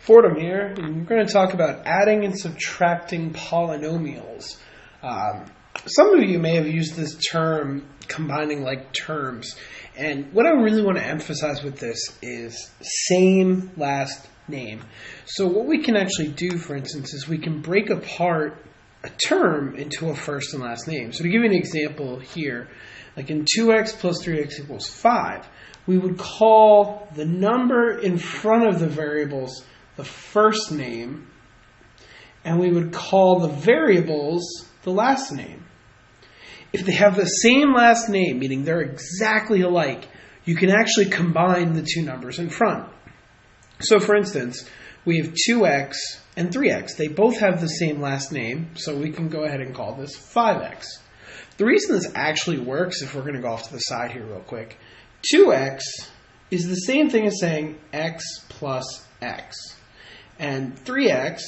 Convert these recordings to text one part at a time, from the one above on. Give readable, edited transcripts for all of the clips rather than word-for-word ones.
Fordham here, and we're going to talk about adding and subtracting polynomials. Some of you may have used this term, combining like terms, and what I really want to emphasize with this is same last name. So what we can actually do, for instance, is we can break apart a term into a first and last name. So to give you an example here, like in 2x plus 3x equals 5, we would call the number in front of the variables the first name, and we would call the variables the last name. If they have the same last name, meaning they're exactly alike, you can actually combine the two numbers in front. So for instance, we have 2x and 3x. They both have the same last name, so we can go ahead and call this 5x. The reason this actually works, if we're going to go off to the side here real quick, 2x is the same thing as saying x plus x. And 3x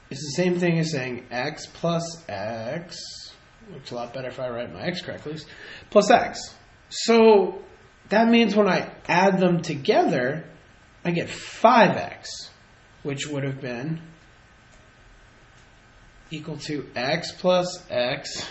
is the same thing as saying x plus x, looks a lot better if I write my x correctly, plus x. So that means when I add them together, I get 5x, which would have been equal to x plus x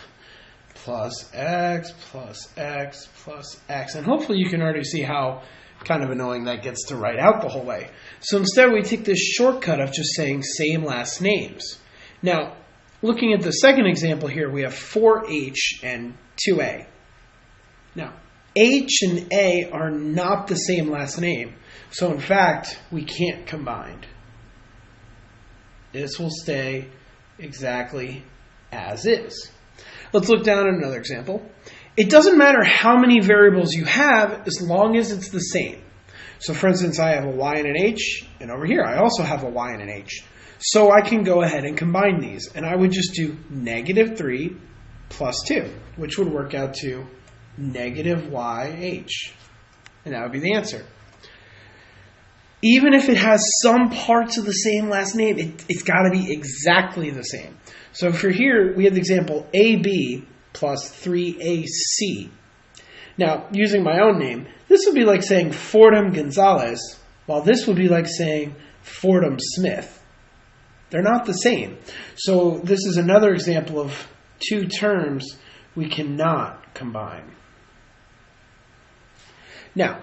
plus x plus x plus x. And hopefully you can already see how kind of annoying that gets to write out the whole way. So instead we take this shortcut of just saying same last names. Now, looking at the second example here, we have 4h and 2a. Now, h and a are not the same last name. So in fact, we can't combine. This will stay exactly as is. Let's look down at another example. It doesn't matter how many variables you have as long as it's the same. So for instance, I have a y and an h, and over here I also have a y and an h. So I can go ahead and combine these, and I would just do negative 3 plus 2, which would work out to negative yh. And that would be the answer. Even if it has some parts of the same last name, it's got to be exactly the same. So for here, we have the example AB plus 3AC. Now, using my own name, this would be like saying Fordham Gonzalez, while this would be like saying Fordham Smith. They're not the same. So this is another example of two terms we cannot combine. Now,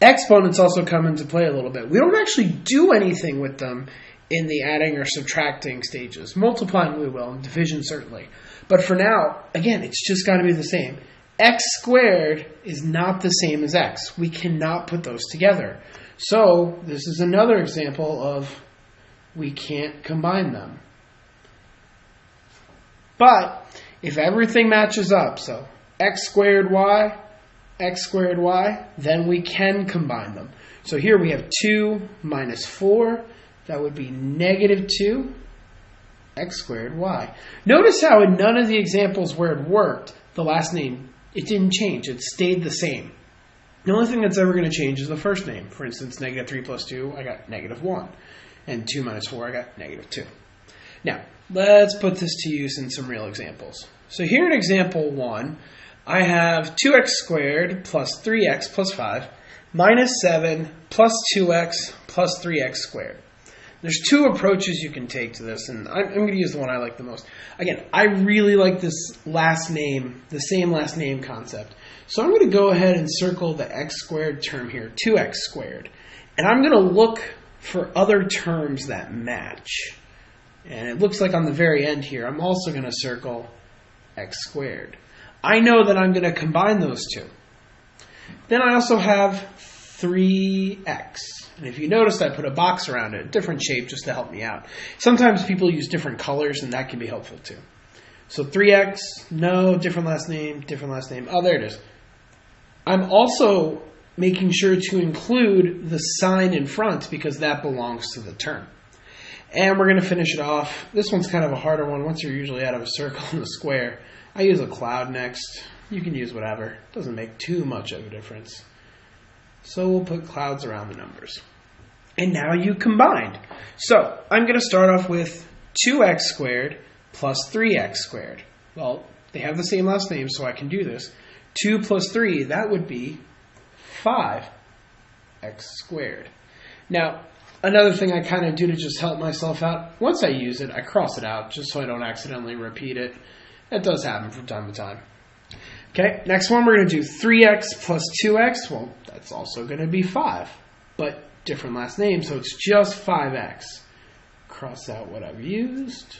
exponents also come into play a little bit. We don't actually do anything with them in the adding or subtracting stages. Multiplying we will, and division certainly. But for now, again, it's just got to be the same. X squared is not the same as x. We cannot put those together. So this is another example of we can't combine them. But if everything matches up, so x squared y, then we can combine them. So here we have 2 minus 4. That would be negative 2 x squared y. Notice how in none of the examples where it worked, the last name, it didn't change. It stayed the same. The only thing that's ever going to change is the first name. For instance, negative 3 plus 2, I got negative 1. And 2 minus 4, I got negative 2. Now, let's put this to use in some real examples. So here in example 1, I have 2x squared plus 3x plus 5 minus 7 plus 2x plus 3x squared. There's two approaches you can take to this, and I'm going to use the one I like the most. Again, I really like this last name, the same last name concept. So I'm going to go ahead and circle the x squared term here, 2x squared. And I'm going to look for other terms that match. And it looks like on the very end here, I'm also going to circle x squared. I know that I'm going to combine those two. Then I also have 3x. And if you noticed, I put a box around it, a different shape just to help me out. Sometimes people use different colors, and that can be helpful too. So 3x, no, different last name. Oh, there it is. I'm also making sure to include the sign in front because that belongs to the term. And we're going to finish it off. This one's kind of a harder one once you're usually out of a circle and a square. I use a cloud next. You can use whatever. It doesn't make too much of a difference. So we'll put clouds around the numbers. And now you combined. So I'm going to start off with 2x squared plus 3x squared. Well, they have the same last name, so I can do this. 2 plus 3, that would be 5x squared. Now, another thing I kind of do to just help myself out, once I use it, I cross it out just so I don't accidentally repeat it. That does happen from time to time. Okay, next one we're going to do 3x plus 2x. Well, that's also going to be 5, but different last name, so it's just 5x. Cross out what I've used.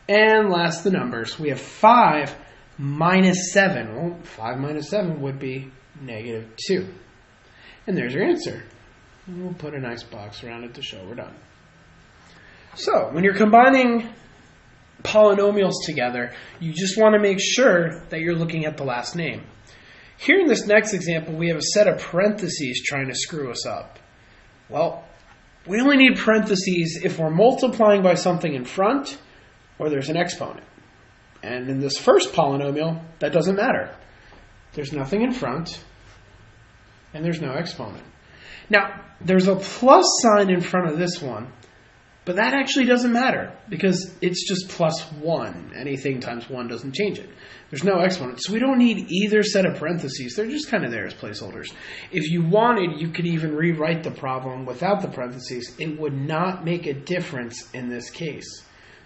And last, the numbers. We have 5 minus 7. Well, 5 minus 7 would be negative 2. And there's your answer. And we'll put a nice box around it to show we're done. So, when you're combining polynomials together, you just want to make sure that you're looking at the last name. Here in this next example, we have a set of parentheses trying to screw us up. Well, we only need parentheses if we're multiplying by something in front or there's an exponent. And in this first polynomial, that doesn't matter. There's nothing in front and there's no exponent. Now, there's a plus sign in front of this one, but that actually doesn't matter because it's just plus 1. Anything times 1 doesn't change it. There's no exponent, so we don't need either set of parentheses. They're just kind of there as placeholders. If you wanted, you could even rewrite the problem without the parentheses. It would not make a difference in this case.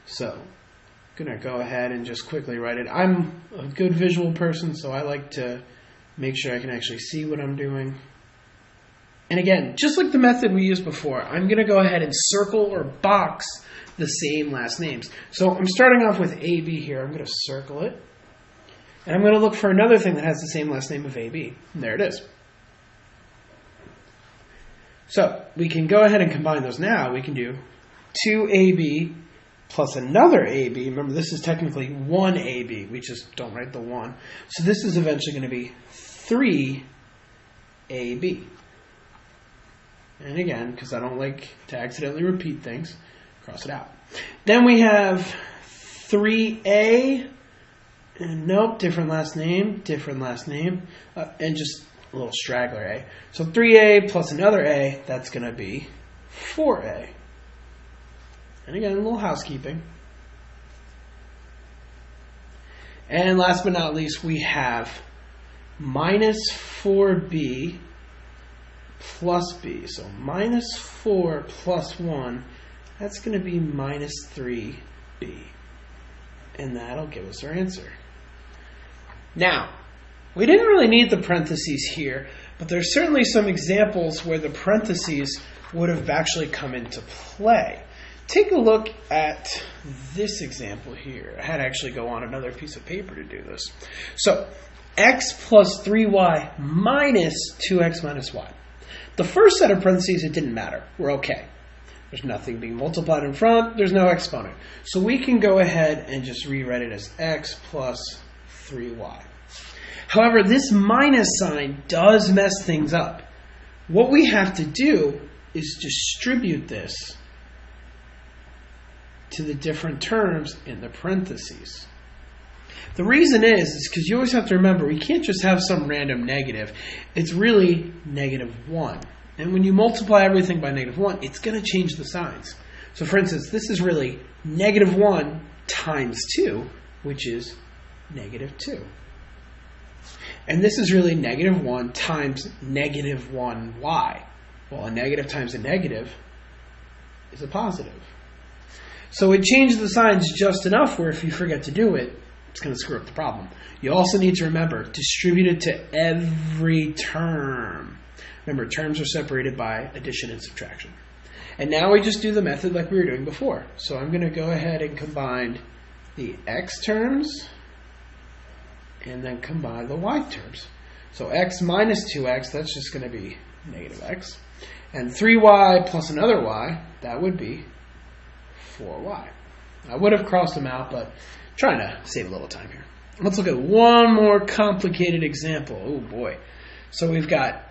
So I'm going to go ahead and just quickly write it. I'm a good visual person, so I like to make sure I can actually see what I'm doing. And again, just like the method we used before, I'm going to go ahead and circle or box the same last names. So I'm starting off with AB here. I'm going to circle it. And I'm going to look for another thing that has the same last name of AB. And there it is. So we can go ahead and combine those now. We can do 2AB plus another AB. Remember, this is technically 1AB. We just don't write the 1. So this is eventually going to be 3AB. And again, because I don't like to accidentally repeat things, cross it out. Then we have 3A. And nope, different last name, and just a little straggler A. So 3A plus another A, that's going to be 4A. And again, a little housekeeping. And last but not least, we have minus 4B plus B. So minus 4 plus 1, that's going to be minus 3B. And that'll give us our answer. Now, we didn't really need the parentheses here, but there's certainly some examples where the parentheses would have actually come into play. Take a look at this example here. I had to actually go on another piece of paper to do this. So, x plus 3y minus 2x minus y. The first set of parentheses, it didn't matter. We're okay. There's nothing being multiplied in front. There's no exponent. So we can go ahead and just rewrite it as x plus 3y. However, this minus sign does mess things up. What we have to do is distribute this to the different terms in the parentheses. The reason is because you always have to remember, we can't just have some random negative. It's really negative 1. And when you multiply everything by negative 1, it's going to change the signs. So for instance, this is really negative 1 times 2, which is negative 2. And this is really negative 1 times negative 1y. Well, a negative times a negative is a positive. So it changed the signs just enough where if you forget to do it, it's going to screw up the problem. You also need to remember, distribute it to every term. Remember, terms are separated by addition and subtraction. And now we just do the method like we were doing before. So I'm going to go ahead and combine the x terms and then combine the y terms. So x minus 2x, that's just going to be negative x. And 3y plus another y, that would be 4y. I would have crossed them out, but trying to save a little time here. Let's look at one more complicated example. Oh boy. So we've got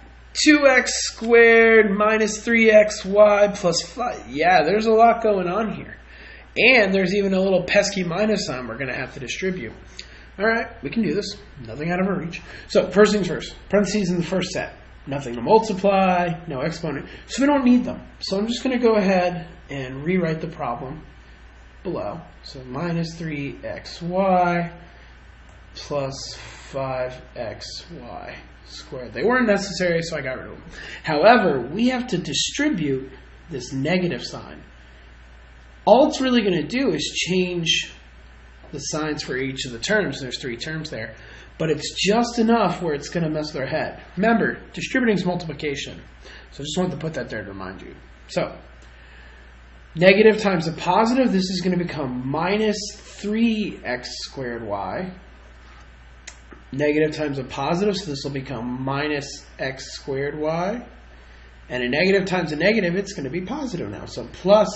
2x squared minus 3xy plus 5. Yeah, there's a lot going on here. And there's even a little pesky minus sign we're going to have to distribute. All right, we can do this. Nothing out of our reach. So first things first, parentheses in the first set. Nothing to multiply, no exponent. So we don't need them. So I'm just going to go ahead and rewrite the problem below. So minus 3xy plus 5xy squared. They weren't necessary, so I got rid of them. However, we have to distribute this negative sign. All it's really going to do is change the signs for each of the terms. There's 3 terms there. But it's just enough where it's going to mess with our head. Remember, distributing is multiplication. So I just wanted to put that there to remind you. So, negative times a positive, this is going to become minus 3x squared y. Negative times a positive, so this will become minus x squared y. And a negative times a negative, it's going to be positive now. So plus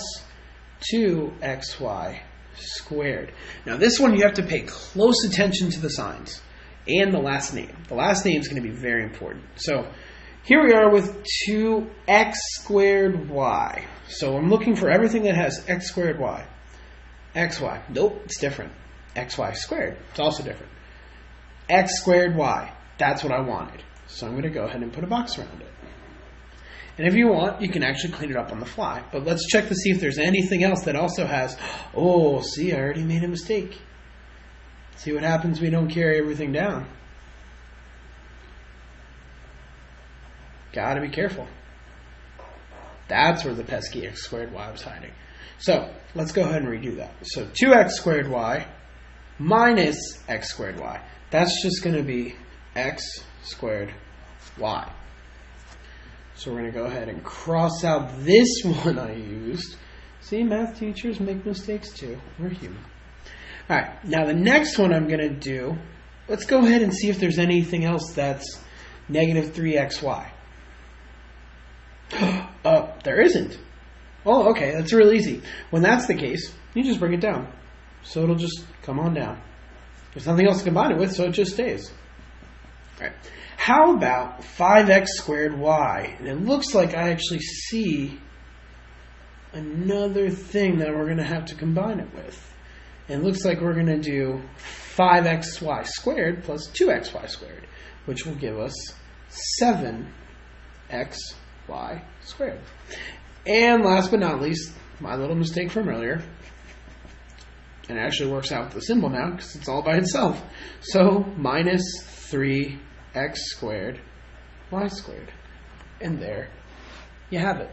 2xy squared. Now this one you have to pay close attention to the signs and the last name. The last name is going to be very important. So here we are with 2x squared y. So I'm looking for everything that has x squared y. xy. Nope, it's different. xy squared. It's also different. X squared y. That's what I wanted. So I'm going to go ahead and put a box around it. And if you want, you can actually clean it up on the fly. But let's check to see if there's anything else that also has, oh, see, I already made a mistake. See what happens when we don't carry everything down. Gotta be careful. That's where the pesky x squared y was hiding. So let's go ahead and redo that. So 2x squared y minus x squared y. That's just going to be x squared y. So we're going to go ahead and cross out this one I used. See, math teachers make mistakes too. We're human. All right, now the next one I'm going to do, let's go ahead and see if there's anything else that's negative 3xy. There isn't. Oh, okay, that's real easy. When that's the case, you just bring it down. So it'll just come on down. There's nothing else to combine it with, so it just stays. All right. How about 5x squared y? And it looks like I actually see another thing that we're going to have to combine it with. And it looks like we're going to do 5xy squared plus 2xy squared, which will give us 7xy squared. And last but not least, my little mistake from earlier. And it actually works out with the symbol now because it's all by itself. So minus 3x squared y squared. And there you have it.